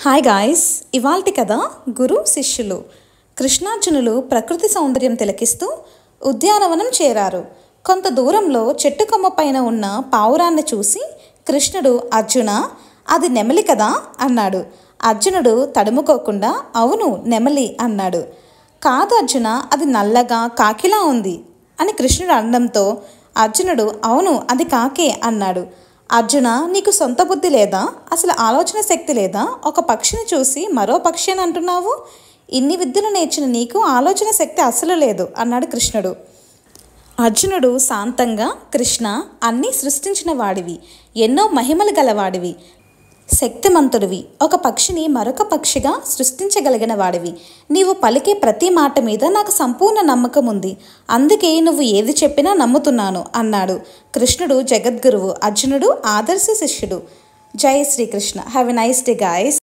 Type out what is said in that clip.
Hi guys, ఇవాల్టి కథ గురు శిష్యులు. కృష్ణార్జునులు ప్రకృతి సౌందర్యం తిలకిస్తూ ఉద్యానవనం చేరారు. కొంత దూరంలో చెట్టు కొమ్మ పైన ఉన్న పావురాన్ని చూసి కృష్ణుడు, అర్జున, అది నెమలి కదా అన్నాడు. అర్జునుడు తడుముకోకుండా అవును నెమలి అన్నాడు. కాదు అర్జున, అది నల్లగా కాకిలా ఉంది అని కృష్ణుడు అనడంతో అర్జునుడు అవును అది కాకే అన్నాడు. అర్జున, నీకు సొంత బుద్ధి లేదా? అసలు ఆలోచన శక్తి లేదా? ఒక పక్షిని చూసి మరో పక్షి అని అంటున్నావు. ఇన్ని విద్యలు నేర్చిన నీకు ఆలోచన శక్తి అసలు లేదు అన్నాడు కృష్ణుడు. అర్జునుడు శాంతంగా, కృష్ణ, అన్నీ సృష్టించిన వాడివి, ఎన్నో మహిమలు గలవాడివి, శక్తిమంతుడివి, ఒక పక్షిని మరొక పక్షిగా సృష్టించగలిగిన వాడివి. నీవు పలికే ప్రతి మాట మీద నాకు సంపూర్ణ నమ్మకం ఉంది. అందుకే నువ్వు ఏది చెప్పినా నమ్ముతున్నాను అన్నాడు. కృష్ణుడు జగద్గురువు, అర్జునుడు ఆదర్శ శిష్యుడు. జై Sri Krishna. Have a nice day guys.